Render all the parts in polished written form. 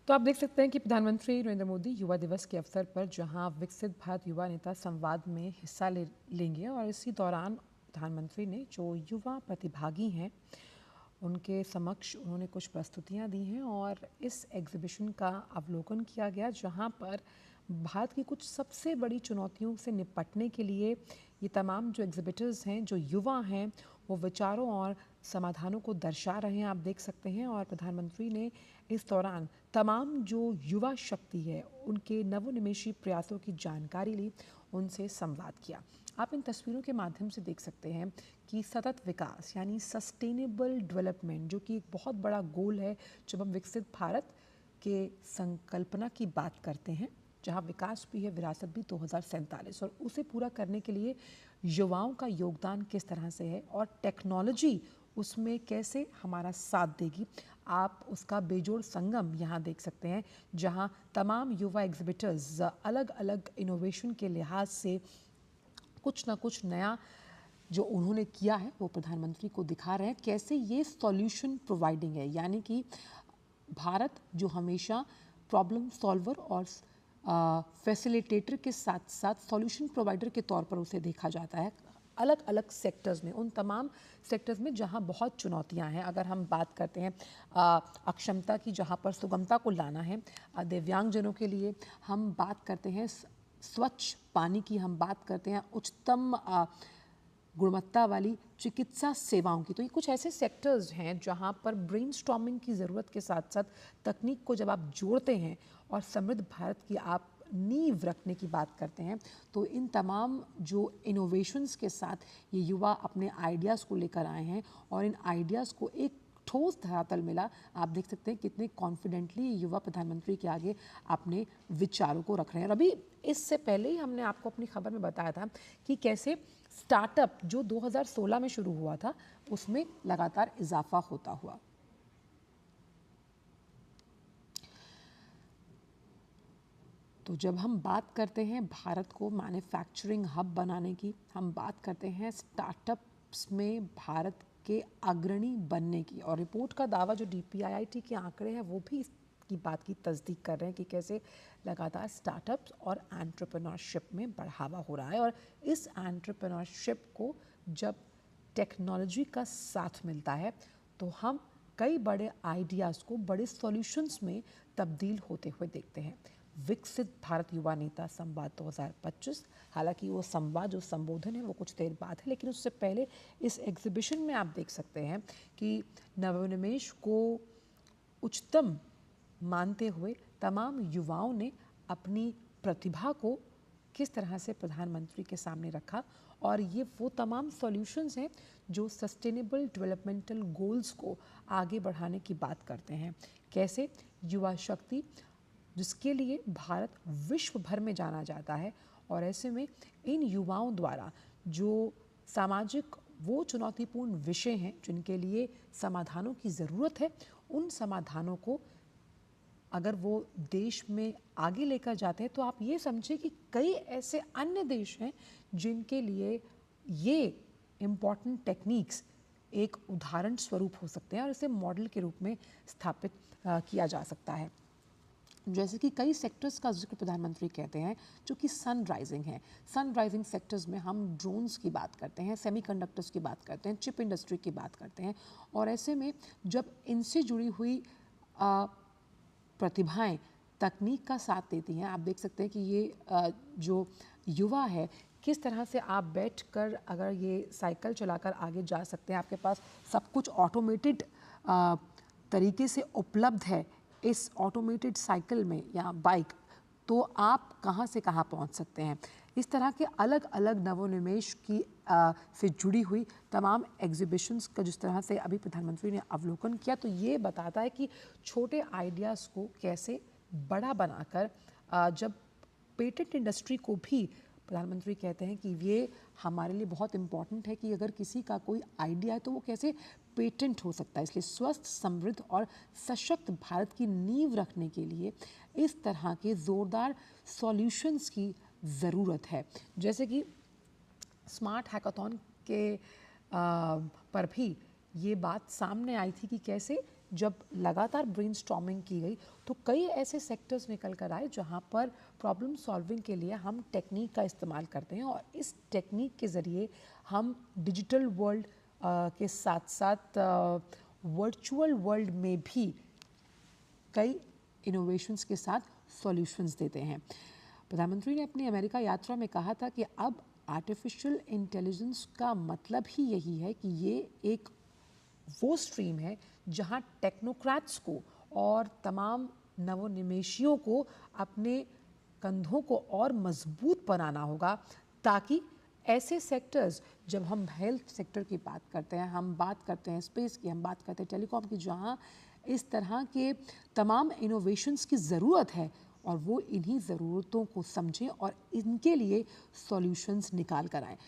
तो आप देख सकते हैं कि प्रधानमंत्री नरेंद्र मोदी युवा दिवस के अवसर पर जहां विकसित भारत युवा नेता संवाद में हिस्सा लेंगे और इसी दौरान प्रधानमंत्री ने जो युवा प्रतिभागी हैं उनके समक्ष उन्होंने कुछ प्रस्तुतियां दी हैं और इस एग्जीबिशन का अवलोकन किया गया जहां पर भारत की कुछ सबसे बड़ी चुनौतियों से निपटने के लिए ये तमाम जो एग्जिबिटर्स हैं जो युवा हैं वो विचारों और समाधानों को दर्शा रहे हैं, आप देख सकते हैं। और प्रधानमंत्री ने इस दौरान तमाम जो युवा शक्ति है उनके नवोन्मेषी प्रयासों की जानकारी ली, उनसे संवाद किया। आप इन तस्वीरों के माध्यम से देख सकते हैं कि सतत विकास यानी सस्टेनेबल डेवलपमेंट जो कि एक बहुत बड़ा गोल है जब हम विकसित भारत के संकल्पना की बात करते हैं, जहां विकास भी है विरासत भी 2047, और उसे पूरा करने के लिए युवाओं का योगदान किस तरह से है और टेक्नोलॉजी उसमें कैसे हमारा साथ देगी। आप उसका बेजोड़ संगम यहाँ देख सकते हैं जहाँ तमाम युवा एग्जिबिटर्स अलग अलग इनोवेशन के लिहाज से कुछ ना कुछ नया जो उन्होंने किया है वो प्रधानमंत्री को दिखा रहे हैं। कैसे ये सॉल्यूशन प्रोवाइडिंग है, यानी कि भारत जो हमेशा प्रॉब्लम सॉल्वर और फैसिलिटेटर के साथ साथ सॉल्यूशन प्रोवाइडर के तौर पर उसे देखा जाता है अलग अलग सेक्टर्स में, उन तमाम सेक्टर्स में जहां बहुत चुनौतियां हैं। अगर हम बात करते हैं अक्षमता की, जहां पर सुगमता को लाना है, दिव्यांगजनों के लिए हम बात करते हैं स्वच्छ पानी की, हम बात करते हैं उच्चतम गुणवत्ता वाली चिकित्सा सेवाओं की। तो ये कुछ ऐसे सेक्टर्स हैं जहां पर ब्रेनस्टॉर्मिंग की ज़रूरत के साथ साथ तकनीक को जब आप जोड़ते हैं और समृद्ध भारत की आप नींव रखने की बात करते हैं, तो इन तमाम जो इनोवेशंस के साथ ये युवा अपने आइडियाज़ को लेकर आए हैं और इन आइडियाज़ को एक ठोस धरातल मिला। आप देख सकते हैं कितने कॉन्फिडेंटली युवा प्रधानमंत्री के आगे अपने विचारों को रख रहे हैं। और अभी इससे पहले ही हमने आपको अपनी खबर में बताया था कि कैसे स्टार्टअप जो 2016 में शुरू हुआ था उसमें लगातार इजाफा होता हुआ। तो जब हम बात करते हैं भारत को मैन्युफैक्चरिंग हब बनाने की, हम बात करते हैं स्टार्टअप्स में भारत के अग्रणी बनने की, और रिपोर्ट का दावा जो DPIIT के आंकड़े हैं वो भी की बात की तस्दीक कर रहे हैं कि कैसे लगातार स्टार्टअप्स और एंटरप्रेन्योरशिप में बढ़ावा हो रहा है। और इस एंटरप्रेन्योरशिप को जब टेक्नोलॉजी का साथ मिलता है तो हम कई बड़े आइडियाज़ को बड़े सॉल्यूशंस में तब्दील होते हुए देखते हैं। विकसित भारत युवा नेता संवाद 2025, हालांकि वो संवाद जो संबोधन है वो कुछ देर बाद है, लेकिन उससे पहले इस एग्जीबिशन में आप देख सकते हैं कि नवोन्मेष को उच्चतम मानते हुए तमाम युवाओं ने अपनी प्रतिभा को किस तरह से प्रधानमंत्री के सामने रखा। और ये वो तमाम सॉल्यूशंस हैं जो सस्टेनेबल डेवलपमेंटल गोल्स को आगे बढ़ाने की बात करते हैं। कैसे युवा शक्ति जिसके लिए भारत विश्व भर में जाना जाता है, और ऐसे में इन युवाओं द्वारा जो सामाजिक वो चुनौतीपूर्ण विषय हैं जिनके लिए समाधानों की ज़रूरत है, उन समाधानों को अगर वो देश में आगे लेकर जाते हैं तो आप ये समझें कि कई ऐसे अन्य देश हैं जिनके लिए ये इम्पॉर्टेंट टेक्निक्स एक उदाहरण स्वरूप हो सकते हैं और इसे मॉडल के रूप में स्थापित किया जा सकता है। जैसे कि कई सेक्टर्स का जिक्र प्रधानमंत्री कहते हैं जो कि सन राइजिंग है। सन राइजिंग सेक्टर्स में हम ड्रोन्स की बात करते हैं, सेमीकंडक्टर्स की बात करते हैं, चिप इंडस्ट्री की बात करते हैं, और ऐसे में जब इनसे जुड़ी हुई प्रतिभाएं तकनीक का साथ देती हैं, आप देख सकते हैं कि ये जो युवा है किस तरह से आप बैठकर अगर ये साइकिल चलाकर आगे जा सकते हैं, आपके पास सब कुछ ऑटोमेटेड तरीके से उपलब्ध है इस ऑटोमेटेड साइकिल में या बाइक, तो आप कहां से कहां पहुंच सकते हैं। इस तरह के अलग अलग नवोन्मेष की से जुड़ी हुई तमाम एग्जीबिशंस का जिस तरह से अभी प्रधानमंत्री ने अवलोकन किया, तो ये बताता है कि छोटे आइडियाज़ को कैसे बड़ा बनाकर जब पेटेंट इंडस्ट्री को भी प्रधानमंत्री कहते हैं कि ये हमारे लिए बहुत इम्पॉर्टेंट है कि अगर किसी का कोई आइडिया है तो वो कैसे पेटेंट हो सकता है। इसलिए स्वस्थ, समृद्ध और सशक्त भारत की नींव रखने के लिए इस तरह के ज़ोरदार सॉल्यूशंस की ज़रूरत है। जैसे कि स्मार्ट हैकाथॉन के पर भी ये बात सामने आई थी कि कैसे जब लगातार ब्रेनस्टॉर्मिंग की गई तो कई ऐसे सेक्टर्स निकल कर आए जहाँ पर प्रॉब्लम सॉल्विंग के लिए हम टेक्निक का इस्तेमाल करते हैं और इस टेक्निक के ज़रिए हम डिजिटल वर्ल्ड के साथ साथ वर्चुअल वर्ल्ड में भी कई इनोवेशंस के साथ सॉल्यूशंस देते हैं। प्रधानमंत्री ने अपनी अमेरिका यात्रा में कहा था कि अब आर्टिफिशियल इंटेलिजेंस का मतलब ही यही है कि ये एक वो स्ट्रीम है जहां टेक्नोक्रेट्स को और तमाम नवोन्मेषियों को अपने कंधों को और मजबूत बनाना होगा, ताकि ऐसे सेक्टर्स, जब हम हेल्थ सेक्टर की बात करते हैं, हम बात करते हैं स्पेस की, हम बात करते हैं टेलीकॉम की, जहां इस तरह के तमाम इनोवेशंस की ज़रूरत है और वो इन्हीं ज़रूरतों को समझें और इनके लिए सॉल्यूशंस निकाल कर आएँ।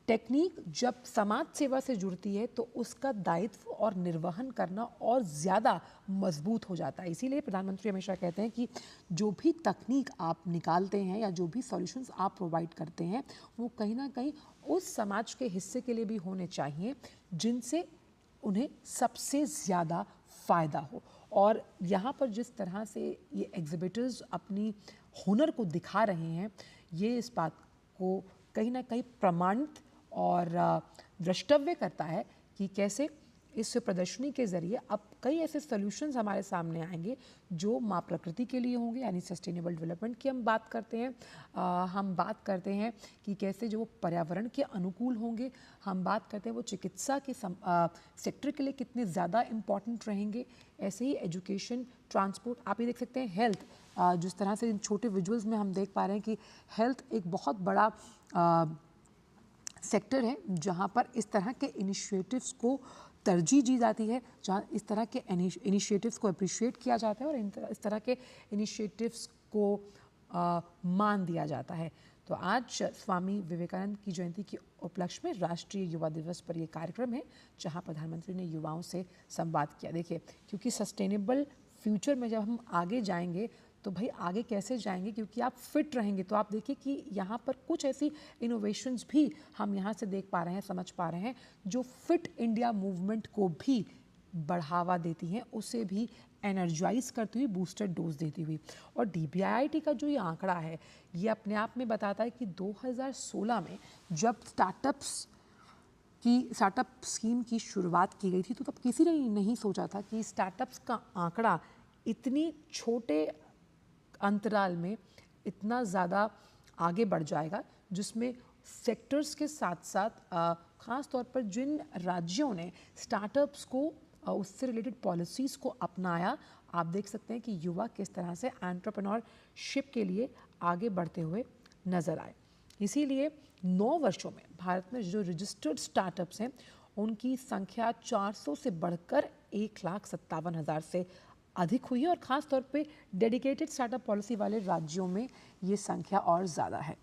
टेक्निक जब समाज सेवा से जुड़ती है तो उसका दायित्व और निर्वहन करना और ज़्यादा मजबूत हो जाता है। इसीलिए प्रधानमंत्री हमेशा कहते हैं कि जो भी तकनीक आप निकालते हैं या जो भी सॉल्यूशंस आप प्रोवाइड करते हैं, वो कहीं ना कहीं उस समाज के हिस्से के लिए भी होने चाहिए जिनसे उन्हें सबसे ज़्यादा फ़ायदा हो। और यहाँ पर जिस तरह से ये एग्जिबिटर्स अपनी हुनर को दिखा रहे हैं, ये इस बात को कहीं ना कहीं प्रमाणित और द्रष्टव्य करता है कि कैसे इस प्रदर्शनी के ज़रिए अब कई ऐसे सॉल्यूशंस हमारे सामने आएंगे जो माँ प्रकृति के लिए होंगे, यानी सस्टेनेबल डेवलपमेंट की हम बात करते हैं। हम बात करते हैं कि कैसे जो वो पर्यावरण के अनुकूल होंगे, हम बात करते हैं वो चिकित्सा के सेक्टर के लिए कितने ज़्यादा इम्पॉर्टेंट रहेंगे। ऐसे ही एजुकेशन, ट्रांसपोर्ट, आप ये देख सकते हैं हेल्थ, जिस तरह से इन छोटे विजुअल्स में हम देख पा रहे हैं कि हेल्थ एक बहुत बड़ा सेक्टर है जहाँ पर इस तरह के इनिशिएटिव्स को तरजीह दी जाती है, जहाँ इस तरह के इनिशिएटिव्स को अप्रिशिएट किया जाता है और इस तरह के इनिशिएटिव्स को मान दिया जाता है। तो आज स्वामी विवेकानंद की जयंती के उपलक्ष्य में राष्ट्रीय युवा दिवस पर यह कार्यक्रम है, जहाँ प्रधानमंत्री ने युवाओं से संवाद किया। देखिए, क्योंकि सस्टेनेबल फ्यूचर में जब हम आगे जाएंगे तो भाई आगे कैसे जाएंगे, क्योंकि आप फिट रहेंगे। तो आप देखिए कि यहाँ पर कुछ ऐसी इनोवेशंस भी हम यहाँ से देख पा रहे हैं, समझ पा रहे हैं, जो फिट इंडिया मूवमेंट को भी बढ़ावा देती हैं, उसे भी एनर्जाइज करती हुई, बूस्टर डोज देती हुई। और DBIIT का जो ये आंकड़ा है, ये अपने आप में बताता है कि 2016 में जब स्टार्टअप स्कीम की शुरुआत की गई थी, तो तब किसी ने नहीं सोचा था कि स्टार्टअप्स का आंकड़ा इतनी छोटे अंतराल में इतना ज़्यादा आगे बढ़ जाएगा, जिसमें सेक्टर्स के साथ साथ ख़ास तौर पर जिन राज्यों ने स्टार्टअप्स को उससे रिलेटेड पॉलिसीज़ को अपनाया, आप देख सकते हैं कि युवा किस तरह से एंटरप्रेन्योरशिप के लिए आगे बढ़ते हुए नज़र आए। इसीलिए 9 वर्षों में भारत में जो रजिस्टर्ड स्टार्टअप्स हैं, उनकी संख्या 400 से बढ़कर 1,57,000 से अधिक हुई है और ख़ास तौर पे डेडिकेटेड स्टार्टअप पॉलिसी वाले राज्यों में ये संख्या और ज़्यादा है।